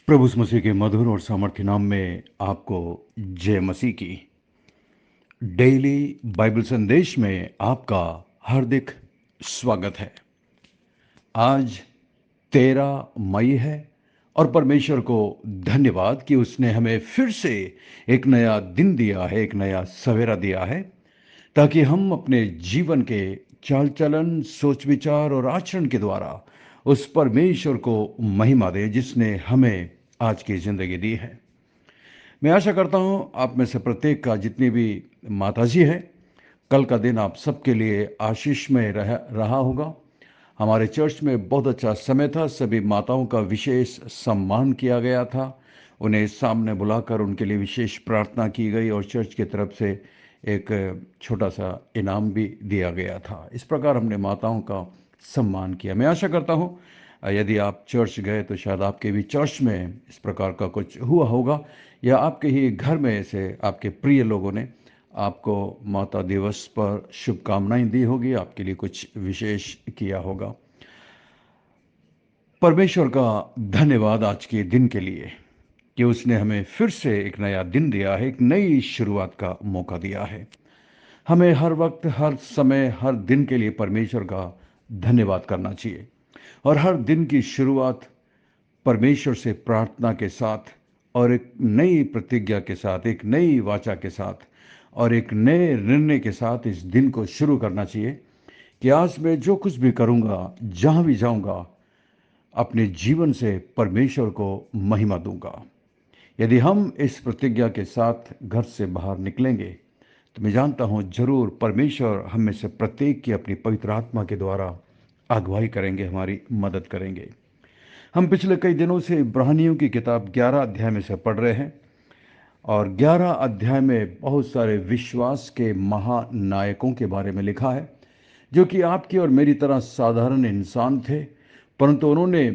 प्रभु यीशु मसीह के मधुर और सामर्थ्य नाम में आपको जय मसीह की। डेली बाइबल संदेश में आपका हार्दिक स्वागत है। आज 13 मई है और परमेश्वर को धन्यवाद कि उसने हमें फिर से एक नया दिन दिया है, एक नया सवेरा दिया है, ताकि हम अपने जीवन के चाल चलन, सोच विचार और आचरण के द्वारा उस परमेश्वर को महिमा दें जिसने हमें आज की जिंदगी दी है। मैं आशा करता हूं आप में से प्रत्येक का, जितनी भी माताजी है, कल का दिन आप सबके लिए आशीषमय रहा होगा। हमारे चर्च में बहुत अच्छा समय था। सभी माताओं का विशेष सम्मान किया गया था। उन्हें सामने बुलाकर उनके लिए विशेष प्रार्थना की गई और चर्च की तरफ से एक छोटा सा इनाम भी दिया गया था। इस प्रकार हमने माताओं का सम्मान किया। मैं आशा करता हूँ यदि आप चर्च गए तो शायद आपके भी चर्च में इस प्रकार का कुछ हुआ होगा, या आपके ही घर में से आपके प्रिय लोगों ने आपको माता दिवस पर शुभकामनाएं दी होगी, आपके लिए कुछ विशेष किया होगा। परमेश्वर का धन्यवाद आज के दिन के लिए कि उसने हमें फिर से एक नया दिन दिया है, एक नई शुरुआत का मौका दिया है। हमें हर वक्त, हर समय, हर दिन के लिए परमेश्वर का धन्यवाद करना चाहिए और हर दिन की शुरुआत परमेश्वर से प्रार्थना के साथ और एक नई प्रतिज्ञा के साथ, एक नई वाचा के साथ और एक नए निर्णय के साथ इस दिन को शुरू करना चाहिए कि आज मैं जो कुछ भी करूंगा, जहां भी जाऊंगा, अपने जीवन से परमेश्वर को महिमा दूंगा। यदि हम इस प्रतिज्ञा के साथ घर से बाहर निकलेंगे तो मैं जानता हूं जरूर परमेश्वर हम में से प्रत्येक की अपनी पवित्र आत्मा के द्वारा अगुवाई करेंगे, हमारी मदद करेंगे। हम पिछले कई दिनों से इब्रानियों की किताब 11 अध्याय में से पढ़ रहे हैं और 11 अध्याय में बहुत सारे विश्वास के महानायकों के बारे में लिखा है, जो कि आपकी और मेरी तरह साधारण इंसान थे, परंतु उन्होंने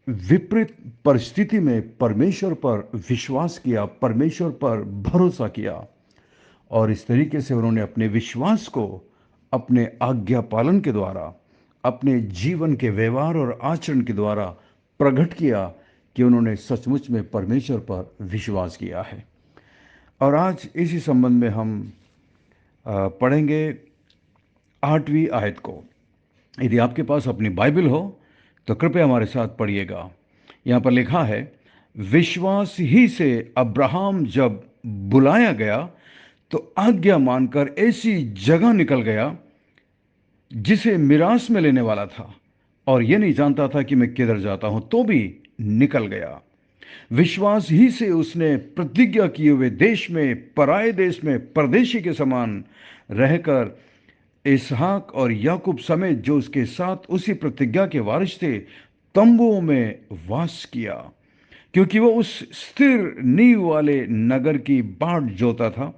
विपरीत परिस्थिति में परमेश्वर पर विश्वास किया, परमेश्वर पर भरोसा किया और इस तरीके से उन्होंने अपने विश्वास को अपने आज्ञा पालन के द्वारा, अपने जीवन के व्यवहार और आचरण के द्वारा प्रकट किया कि उन्होंने सचमुच में परमेश्वर पर विश्वास किया है। और आज इसी संबंध में हम पढ़ेंगे 8वीं आयत को। यदि आपके पास अपनी बाइबल हो तो कृपया हमारे साथ पढ़िएगा। यहाँ पर लिखा है, विश्वास ही से अब्राहम जब बुलाया गया तो आज्ञा मानकर ऐसी जगह निकल गया जिसे मिरास में लेने वाला था और यह नहीं जानता था कि मैं किधर जाता हूं, तो भी निकल गया। विश्वास ही से उसने प्रतिज्ञा किए हुए देश में, पराये देश में परदेशी के समान रहकर इसहाक और याकूब समेत जो उसके साथ उसी प्रतिज्ञा के वारिस थे, तंबुओं में वास किया, क्योंकि वह उस स्थिर नींव वाले नगर की बाट जोता था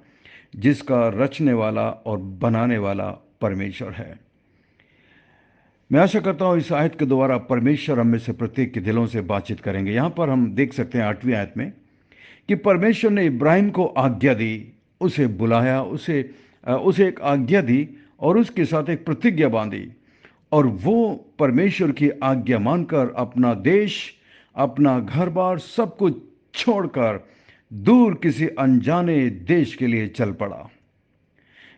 जिसका रचने वाला और बनाने वाला परमेश्वर है। मैं आशा करता हूं इस आयत के द्वारा परमेश्वर हम में से प्रत्येक के दिलों से बातचीत करेंगे। यहां पर हम देख सकते हैं 8वीं आयत में कि परमेश्वर ने इब्राहिम को आज्ञा दी, उसे बुलाया, उसे एक आज्ञा दी और उसके साथ एक प्रतिज्ञा बांधी, और वो परमेश्वर की आज्ञा मानकर अपना देश, अपना घर बार सब कुछ छोड़कर दूर किसी अनजाने देश के लिए चल पड़ा।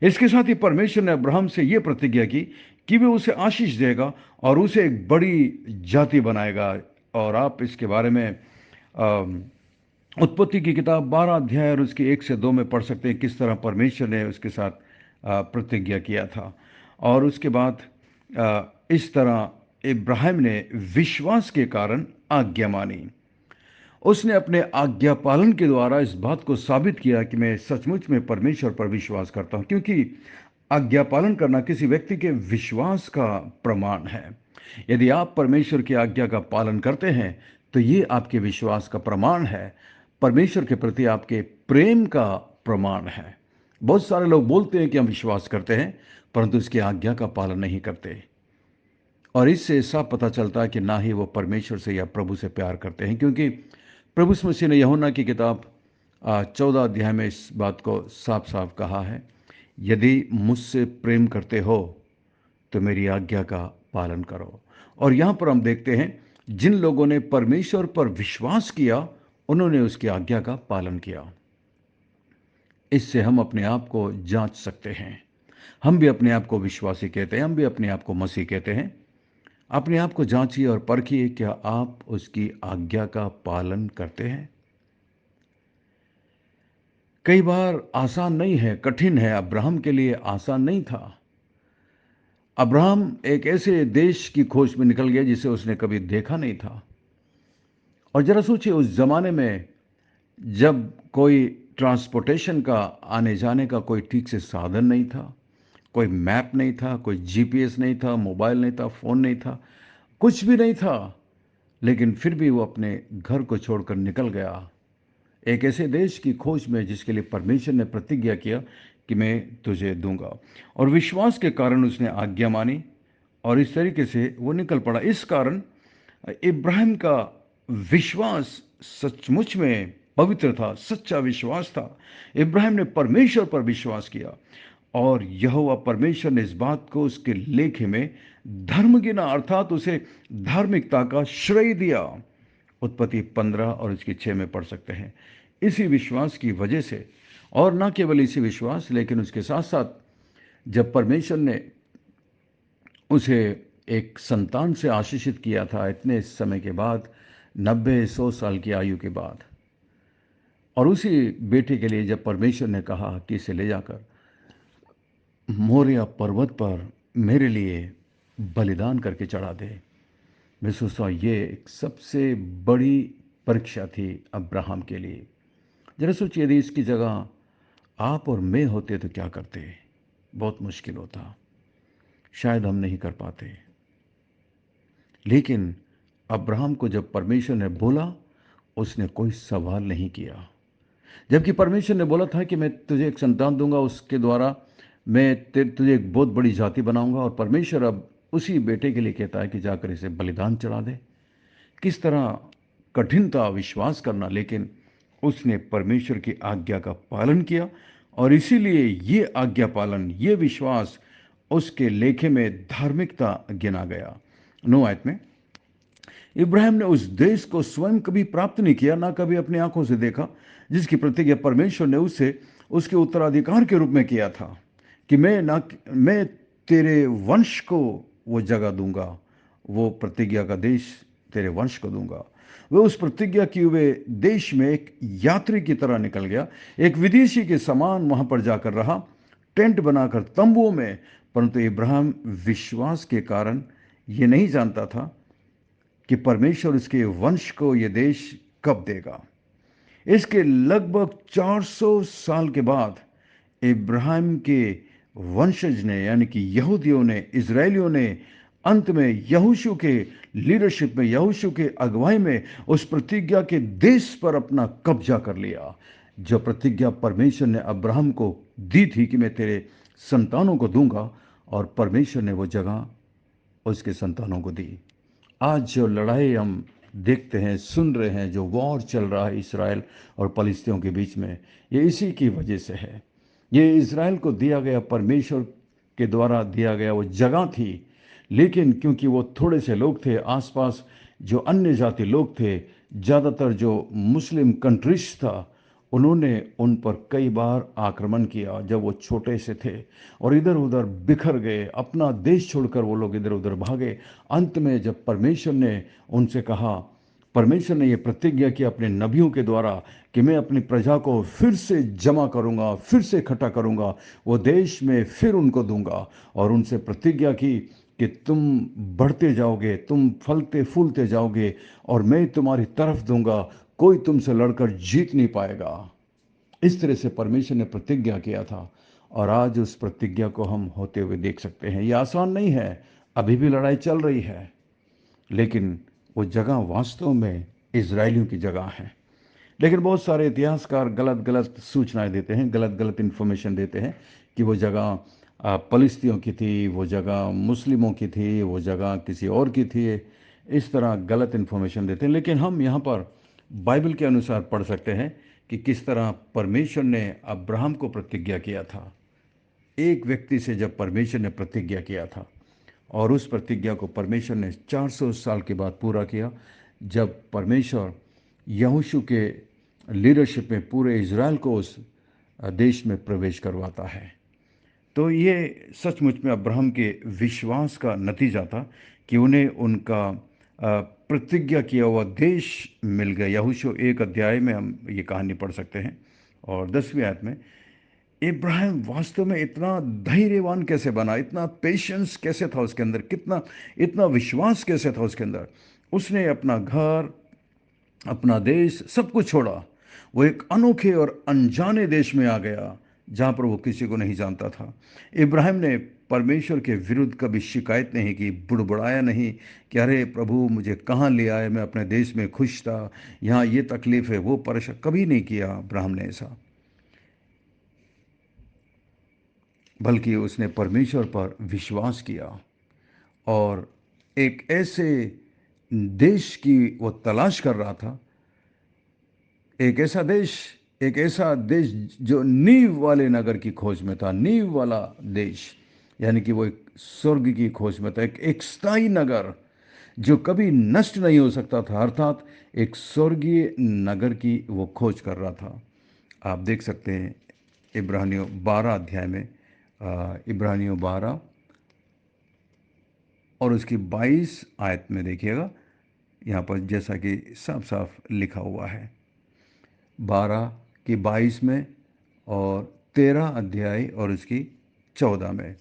इसके साथ ही परमेश्वर ने अब्राहम से यह प्रतिज्ञा की कि वे उसे आशीष देगा और उसे एक बड़ी जाति बनाएगा। और आप इसके बारे में उत्पत्ति की किताब 12 अध्याय और उसके 1 से 2 में पढ़ सकते हैं किस तरह परमेश्वर ने उसके साथ प्रतिज्ञा किया था। और उसके बाद इस तरह इब्राहिम ने विश्वास के कारण आज्ञा मानी। उसने अपने आज्ञा पालन के द्वारा इस बात को साबित किया कि मैं सचमुच में परमेश्वर पर विश्वास करता हूं, क्योंकि आज्ञा पालन करना किसी व्यक्ति के विश्वास का प्रमाण है। यदि आप परमेश्वर की आज्ञा का पालन करते हैं तो ये आपके विश्वास का प्रमाण है, परमेश्वर के प्रति आपके प्रेम का प्रमाण है। बहुत सारे लोग बोलते हैं कि हम विश्वास करते हैं, परंतु इसकी आज्ञा का पालन नहीं करते, और इससे साफ पता चलता है कि ना ही वो परमेश्वर से या प्रभु से प्यार करते हैं। क्योंकि प्रभु यीशु मसीह ने यूहन्ना की किताब 14 अध्याय में इस बात को साफ साफ कहा है, यदि मुझसे प्रेम करते हो तो मेरी आज्ञा का पालन करो। और यहाँ पर हम देखते हैं जिन लोगों ने परमेश्वर पर विश्वास किया, उन्होंने उसकी आज्ञा का पालन किया। इससे हम अपने आप को जांच सकते हैं। हम भी अपने आप को विश्वासी कहते हैं, हम भी अपने आप को मसीह कहते हैं। अपने आप को जांचिए और परखिए, क्या आप उसकी आज्ञा का पालन करते हैं? कई बार आसान नहीं है, कठिन है। अब्राहम के लिए आसान नहीं था। अब्राहम एक ऐसे देश की खोज में निकल गया जिसे उसने कभी देखा नहीं था। और जरा सोचिए, उस जमाने में जब कोई ट्रांसपोर्टेशन का, आने जाने का कोई ठीक से साधन नहीं था, कोई मैप नहीं था, कोई जीपीएस नहीं था, मोबाइल नहीं था, फोन नहीं था, कुछ भी नहीं था। लेकिन फिर भी वो अपने घर को छोड़कर निकल गया एक ऐसे देश की खोज में जिसके लिए परमेश्वर ने प्रतिज्ञा किया कि मैं तुझे दूंगा। और विश्वास के कारण उसने आज्ञा मानी और इस तरीके से वो निकल पड़ा। इस कारण इब्राहिम का विश्वास सचमुच में पवित्र था, सच्चा विश्वास था। इब्राहिम ने परमेश्वर पर विश्वास किया और यहोवा परमेश्वर ने इस बात को उसके लेखे में धर्म गिना, अर्थात उसे धार्मिकता का श्रेय दिया। उत्पत्ति 15 और इसकी 6 में पढ़ सकते हैं। इसी विश्वास की वजह से, और न केवल इसी विश्वास, लेकिन उसके साथ साथ जब परमेश्वर ने उसे एक संतान से आशीषित किया था इतने समय के बाद, 90-100 साल की आयु के बाद, और उसी बेटे के लिए जब परमेश्वर ने कहा कि इसे ले जाकर मोरिया पर्वत पर मेरे लिए बलिदान करके चढ़ा दे, मैं सोचता हूँ ये एक सबसे बड़ी परीक्षा थी अब्राहम के लिए। जरा सोचिए, यदि इसकी जगह आप और मैं होते तो क्या करते? बहुत मुश्किल होता, शायद हम नहीं कर पाते। लेकिन अब्राहम को जब परमेश्वर ने बोला, उसने कोई सवाल नहीं किया। जबकि परमेश्वर ने बोला था कि मैं तुझे एक संतान दूंगा, उसके द्वारा मैं तुझे एक बहुत बड़ी जाति बनाऊंगा, और परमेश्वर अब उसी बेटे के लिए कहता है कि जाकर इसे बलिदान चढ़ा दे। किस तरह कठिन था विश्वास करना, लेकिन उसने परमेश्वर की आज्ञा का पालन किया और इसीलिए ये आज्ञा पालन, ये विश्वास उसके लेखे में धार्मिकता गिना गया। 9 आयत में, इब्राहिम ने उस देश को स्वयं कभी प्राप्त नहीं किया, ना कभी अपनी आंखों से देखा, जिसकी प्रतिज्ञा परमेश्वर ने उससे उसके उत्तराधिकार के रूप में किया था कि मैं तेरे वंश को वो जगह दूंगा, वो प्रतिज्ञा का देश तेरे वंश को दूंगा। वह उस प्रतिज्ञा किए हुए देश में एक यात्री की तरह निकल गया, एक विदेशी के समान वहां पर जाकर रहा, टेंट बनाकर तंबुओं में। परंतु इब्राहिम विश्वास के कारण ये नहीं जानता था कि परमेश्वर उसके वंश को यह देश कब देगा। इसके लगभग 400 साल के बाद इब्राहिम के वंशज ने, यानी कि यहूदियों ने, इजरायलियों ने अंत में यहोशू के लीडरशिप में, यहोशू के अगुवाई में उस प्रतिज्ञा के देश पर अपना कब्जा कर लिया। जो प्रतिज्ञा परमेश्वर ने अब्राहम को दी थी कि मैं तेरे संतानों को दूंगा, और परमेश्वर ने वो जगह उसके संतानों को दी। आज जो लड़ाई हम देखते हैं, सुन रहे हैं, जो वॉर चल रहा है इसराइल और फलिस्तीयों के बीच में, ये इसी की वजह से है। ये इजराइल को दिया गया, परमेश्वर के द्वारा दिया गया वो जगह थी, लेकिन क्योंकि वो थोड़े से लोग थे, आसपास जो अन्य जाति लोग थे, ज़्यादातर जो मुस्लिम कंट्रीज था, उन्होंने उन पर कई बार आक्रमण किया जब वो छोटे से थे, और इधर उधर बिखर गए, अपना देश छोड़कर वो लोग इधर उधर भागे। अंत में जब परमेश्वर ने उनसे कहा, परमेश्वर ने ये प्रतिज्ञा की अपने नबियों के द्वारा कि मैं अपनी प्रजा को फिर से जमा करूंगा, फिर से इकट्ठा करूंगा, वो देश में फिर उनको दूंगा, और उनसे प्रतिज्ञा की कि तुम बढ़ते जाओगे, तुम फलते फूलते जाओगे, और मैं तुम्हारी तरफ दूंगा, कोई तुमसे लड़कर जीत नहीं पाएगा। इस तरह से परमेश्वर ने प्रतिज्ञा किया था, और आज उस प्रतिज्ञा को हम होते हुए देख सकते हैं। ये आसान नहीं है, अभी भी लड़ाई चल रही है, लेकिन वो जगह वास्तव में इजरायलियों की जगह है। लेकिन बहुत सारे इतिहासकार गलत गलत सूचनाएं देते हैं, गलत गलत इन्फॉर्मेशन देते हैं कि वो जगह फलिस्तियों की थी, वो जगह मुस्लिमों की थी, वो जगह किसी और की थी। इस तरह गलत इन्फॉर्मेशन देते हैं। लेकिन हम यहाँ पर बाइबल के अनुसार पढ़ सकते हैं कि किस तरह परमेश्वर ने अब्राहम को प्रतिज्ञा किया था। एक व्यक्ति से जब परमेश्वर ने प्रतिज्ञा किया था, और उस प्रतिज्ञा को परमेश्वर ने 400 साल के बाद पूरा किया, जब परमेश्वर यहोशू के लीडरशिप में पूरे इज़राइल को उस देश में प्रवेश करवाता है। तो ये सचमुच में अब्राहम के विश्वास का नतीजा था कि उन्हें उनका प्रतिज्ञा किया हुआ देश मिल गया। यहोशू 1 अध्याय में हम ये कहानी पढ़ सकते हैं और 10वीं आयत में इब्राहिम वास्तव में इतना धैर्यवान कैसे बना, इतना पेशेंस कैसे था उसके अंदर, कितना इतना विश्वास कैसे था उसके अंदर। उसने अपना घर, अपना देश, सब कुछ छोड़ा। वो एक अनोखे और अनजाने देश में आ गया जहाँ पर वो किसी को नहीं जानता था। इब्राहिम ने परमेश्वर के विरुद्ध कभी शिकायत नहीं की, बुड़बुड़ाया नहीं कि अरे प्रभु मुझे कहाँ ले आए, मैं अपने देश में खुश था, यहाँ ये तकलीफ़ है, वो परेशान। कभी नहीं किया इब्राहिम ने ऐसा, बल्कि उसने परमेश्वर पर विश्वास किया और एक ऐसे देश की वो तलाश कर रहा था, एक ऐसा देश जो नींव वाले नगर की खोज में था, नींव वाला देश, यानी कि वो एक स्वर्ग की खोज में था, एक स्थायी नगर जो कभी नष्ट नहीं हो सकता था, अर्थात एक स्वर्गीय नगर की वो खोज कर रहा था। आप देख सकते हैं इब्रानियों 12 अध्याय में, इब्रानियों 12 और उसकी 22 आयत में देखिएगा, यहाँ पर जैसा कि साफ साफ लिखा हुआ है 12 की 22 में और 13 अध्याय और उसकी 14 में।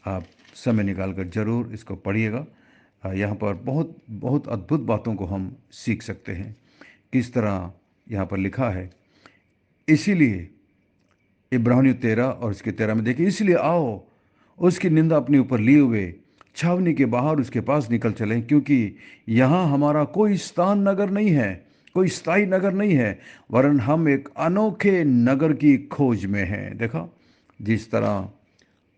आप समय निकाल कर ज़रूर इसको पढ़िएगा। यहाँ पर बहुत बहुत अद्भुत बातों को हम सीख सकते हैं। किस तरह यहाँ पर लिखा है, इसीलिए इब्रानियों 13 और उसके 13 में देखिए, इसलिए आओ उसकी निंदा अपने ऊपर लिए हुए छावनी के बाहर उसके पास निकल चलें, क्योंकि यहाँ हमारा कोई स्थान नगर नहीं है, कोई स्थायी नगर नहीं है, वरन हम एक अनोखे नगर की खोज में हैं। देखा, जिस तरह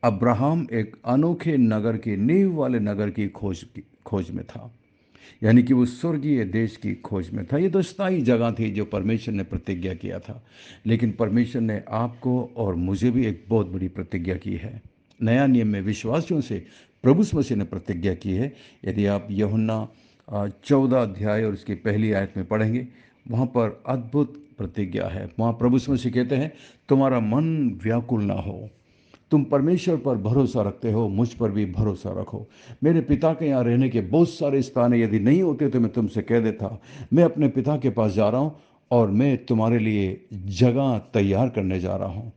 अब्राहम एक अनोखे नगर की, नींव वाले नगर की खोज में था, यानी कि वो स्वर्गीय देश की खोज में था। ये तो स्थायी जगह थी जो परमेश्वर ने प्रतिज्ञा किया था, लेकिन परमेश्वर ने आपको और मुझे भी एक बहुत बड़ी प्रतिज्ञा की है। नया नियम में विश्वासियों से प्रभु यीशु मसीह ने प्रतिज्ञा की है। यदि आप यूहन्ना 14 अध्याय और उसकी पहली आयत में पढ़ेंगे, वहाँ पर अद्भुत प्रतिज्ञा है। वहाँ प्रभु यीशु मसीह कहते हैं, तुम्हारा मन व्याकुल ना हो, तुम परमेश्वर पर भरोसा रखते हो, मुझ पर भी भरोसा रखो। मेरे पिता के यहाँ रहने के बहुत सारे स्थान है, यदि नहीं होते तो मैं तुमसे कह देता। मैं अपने पिता के पास जा रहा हूँ और मैं तुम्हारे लिए जगह तैयार करने जा रहा हूँ,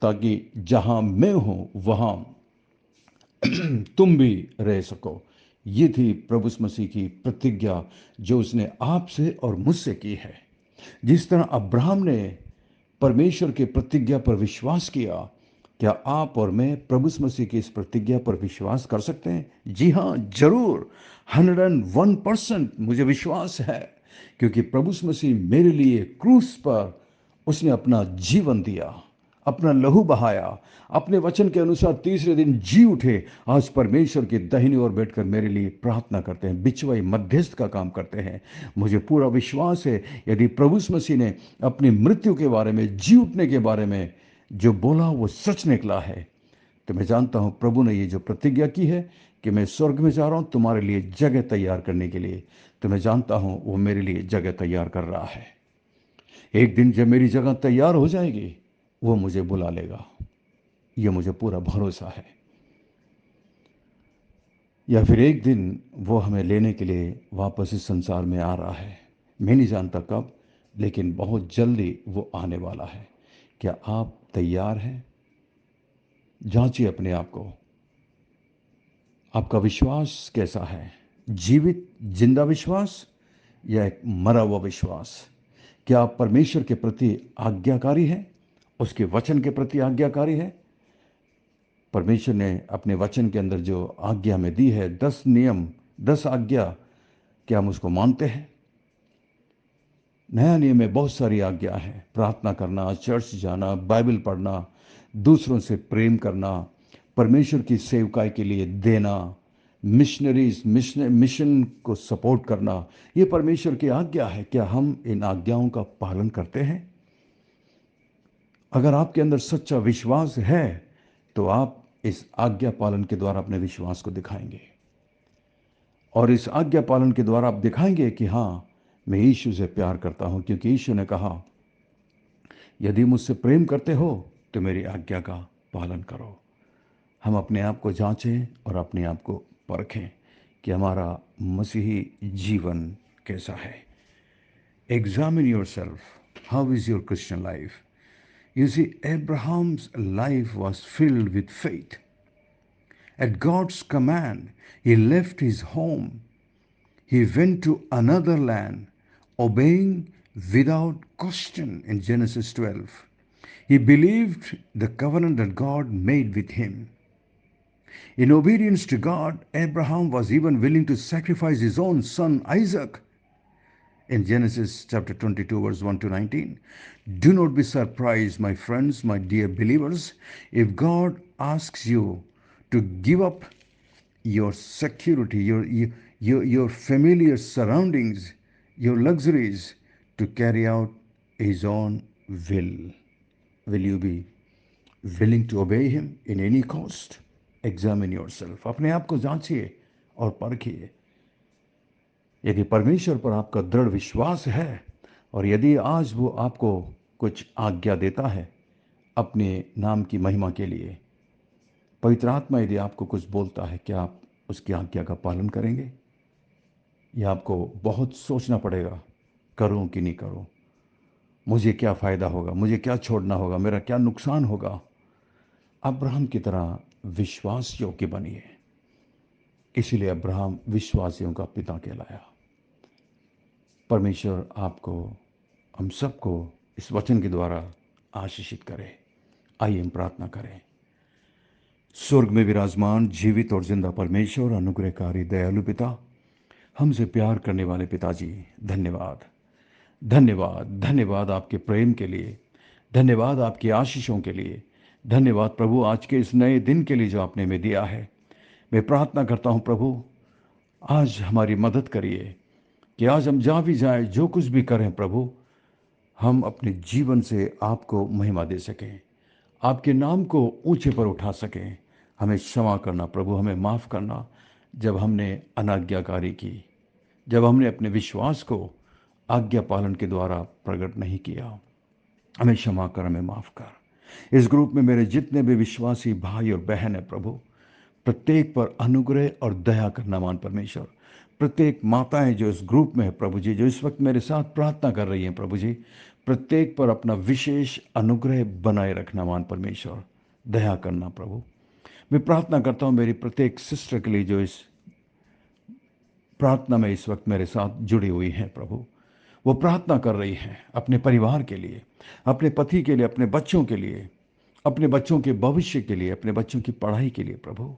ताकि जहाँ मैं हूँ वहाँ तुम भी रह सको। ये थी प्रभु यीशु मसीह की प्रतिज्ञा जो उसने आपसे और मुझसे की है। जिस तरह अब्राहम ने परमेश्वर के प्रतिज्ञा पर विश्वास किया, क्या आप और मैं प्रभु यीशु मसीह की इस प्रतिज्ञा पर विश्वास कर सकते हैं? जी हाँ, जरूर, 101% मुझे विश्वास है, क्योंकि प्रभु यीशु मसीह मेरे लिए क्रूस पर उसने अपना जीवन दिया, अपना लहू बहाया, अपने वचन के अनुसार तीसरे दिन जी उठे। आज परमेश्वर की दाहिनी ओर बैठकर मेरे लिए प्रार्थना करते हैं, बिचवाई मध्यस्थ का काम करते हैं। मुझे पूरा विश्वास है, यदि प्रभु यीशु मसीह ने अपनी मृत्यु के बारे में, जी उठने के बारे में जो बोला वो सच निकला है, तो मैं जानता हूं प्रभु ने ये जो प्रतिज्ञा की है कि मैं स्वर्ग में जा रहा हूं तुम्हारे लिए जगह तैयार करने के लिए, तो मैं जानता हूं वो मेरे लिए जगह तैयार कर रहा है। एक दिन जब मेरी जगह तैयार हो जाएगी, वो मुझे बुला लेगा, ये मुझे पूरा भरोसा है। या फिर एक दिन वो हमें लेने के लिए वापस इस संसार में आ रहा है। मैं नहीं जानता कब, लेकिन बहुत जल्दी वो आने वाला है। क्या आप तैयार हैं? जांचिए अपने आप को। आपका विश्वास कैसा है? जीवित जिंदा विश्वास या एक मरा हुआ विश्वास? क्या आप परमेश्वर के प्रति आज्ञाकारी हैं, उसके वचन के प्रति आज्ञाकारी है? परमेश्वर ने अपने वचन के अंदर जो आज्ञा हमें दी है, 10 नियम, 10 आज्ञा, क्या हम उसको मानते हैं? नया नियम में बहुत सारी आज्ञा है। प्रार्थना करना, चर्च जाना, बाइबल पढ़ना, दूसरों से प्रेम करना, परमेश्वर की सेवकाई के लिए देना, मिशन को सपोर्ट करना, ये परमेश्वर की आज्ञा है। क्या हम इन आज्ञाओं का पालन करते हैं? अगर आपके अंदर सच्चा विश्वास है तो आप इस आज्ञा पालन के द्वारा अपने विश्वास को दिखाएंगे, और इस आज्ञा पालन के द्वारा आप दिखाएंगे कि हाँ, मैं यीशु से प्यार करता हूं, क्योंकि यीशु ने कहा, यदि मुझसे प्रेम करते हो तो मेरी आज्ञा का पालन करो। हम अपने आप को जांचें और अपने आप को परखें कि हमारा मसीही जीवन कैसा है। Examine yourself, how is your Christian life? You see, Abraham's life was filled with faith. At God's command, he left his home. He went to another land, obeying without question in Genesis 12. He believed the covenant that God made with him. In obedience to God, Abraham was even willing to sacrifice his own son Isaac in Genesis chapter 22, verse 1 to 19. Do not be surprised, my friends, my dear believers, if God asks you to give up your security, your familiar surroundings, your luxuries to carry out His own will. Will you be willing to obey Him in any cost? Examine yourself. अपने आप को जांचिए और परखिए। यदि परमेश्वर पर आपका दृढ़ विश्वास है, और यदि आज वो आपको कुछ आज्ञा देता है अपने नाम की महिमा के लिए, पवित्र आत्मा यदि आपको कुछ बोलता है, क्या आप उसकी आज्ञा का पालन करेंगे? यह आपको बहुत सोचना पड़ेगा, करूं कि नहीं करूं, मुझे क्या फ़ायदा होगा, मुझे क्या छोड़ना होगा, मेरा क्या नुकसान होगा। अब्राहम की तरह विश्वास योग्य बनिए। इसीलिए अब्राहम विश्वासियों का पिता कहलाया। परमेश्वर आपको, हम सबको इस वचन के द्वारा आशीषित करे। आइए हम प्रार्थना करें। स्वर्ग में विराजमान जीवित और जिंदा परमेश्वर, अनुग्रहकारी दयालु पिता, हमसे प्यार करने वाले पिताजी, धन्यवाद, धन्यवाद, धन्यवाद आपके प्रेम के लिए, धन्यवाद आपकी आशीषों के लिए, धन्यवाद प्रभु आज के इस नए दिन के लिए जो आपने हमें दिया है। मैं प्रार्थना करता हूं प्रभु, आज हमारी मदद करिए कि आज हम जहाँ भी जाएं, जो कुछ भी करें प्रभु, हम अपने जीवन से आपको महिमा दे सकें, आपके नाम को ऊंचे पर उठा सकें। हमें क्षमा करना प्रभु, हमें माफ़ करना जब हमने अनाज्ञाकारी की, जब हमने अपने विश्वास को आज्ञा पालन के द्वारा प्रकट नहीं किया। हमें क्षमा कर, हमें माफ़ कर। इस ग्रुप में मेरे जितने भी विश्वासी भाई और बहन है प्रभु, प्रत्येक पर अनुग्रह और दया करना मान परमेश्वर। प्रत्येक माताएं जो इस ग्रुप में है प्रभु जी, जो इस वक्त मेरे साथ प्रार्थना कर रही हैं प्रभु जी, प्रत्येक पर अपना विशेष अनुग्रह बनाए रखना मान परमेश्वर। दया करना प्रभु। मैं प्रार्थना करता हूं मेरी प्रत्येक सिस्टर के लिए जो इस प्रार्थना में इस वक्त मेरे साथ जुड़ी हुई हैं प्रभु। वो प्रार्थना कर रही हैं अपने परिवार के लिए, अपने पति के लिए, अपने बच्चों के लिए, अपने बच्चों के भविष्य के लिए, अपने बच्चों की पढ़ाई के लिए प्रभु।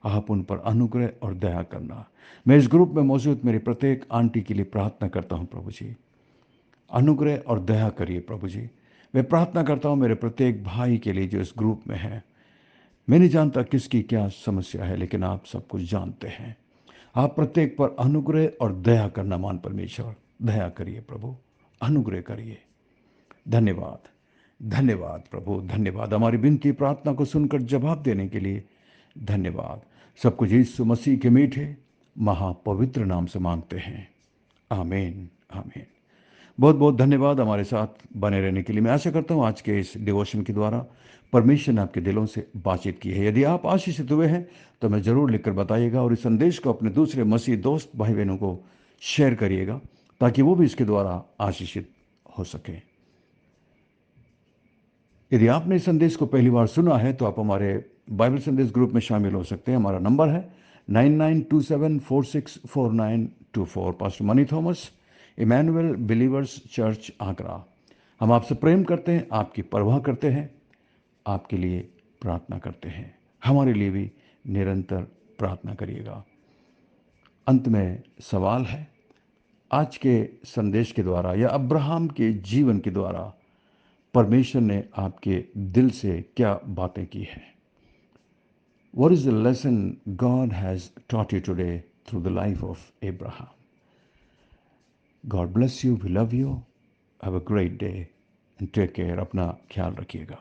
आप उन पर अनुग्रह और दया करना। मैं इस ग्रुप में मौजूद मेरी प्रत्येक आंटी के लिए प्रार्थना करता हूं प्रभु जी, अनुग्रह और दया करिए प्रभु जी। मैं प्रार्थना करता हूं मेरे प्रत्येक भाई के लिए जो इस ग्रुप में है। मैं नहीं जानता किसकी क्या समस्या है, लेकिन आप सब कुछ जानते हैं। आप प्रत्येक पर अनुग्रह और दया करना मान परमेश्वर। दया करिए प्रभु, अनुग्रह करिए। धन्यवाद, धन्यवाद प्रभु, धन्यवाद। हमारी विनती प्रार्थना को सुनकर जवाब देने के लिए धन्यवाद। सब कुछ यीशु मसीह के मीठे महापवित्र नाम से मांगते हैं, आमीन, आमीन। बहुत बहुत धन्यवाद हमारे साथ बने रहने के लिए। मैं आशा करता हूँ आज के इस डिवोशन के द्वारा परमेश्वर ने आपके दिलों से बातचीत की है। यदि आप आशीषित हुए हैं तो हमें ज़रूर लिखकर बताइएगा, और इस संदेश को अपने दूसरे मसीह दोस्त भाई बहनों को शेयर करिएगा, ताकि वो भी इसके द्वारा आशीषित हो सके। यदि आपने इस संदेश को पहली बार सुना है तो आप हमारे बाइबल संदेश ग्रुप में शामिल हो सकते हैं। हमारा नंबर है 9927464924। Pastor Mani Thomas, Emmanuel believers church, Agra. हम आपसे प्रेम करते हैं, आपकी परवाह करते हैं, आपके लिए प्रार्थना करते हैं। हमारे लिए भी निरंतर प्रार्थना करिएगा। अंत में सवाल है, आज के संदेश के द्वारा या अब्राहम के जीवन के द्वारा परमेश्वर ने आपके दिल से क्या बातें की हैं? What is the lesson God has taught you today through the life of Abraham? God bless you. We love you. Have a great day and take care. अपना ख्याल रखिएगा।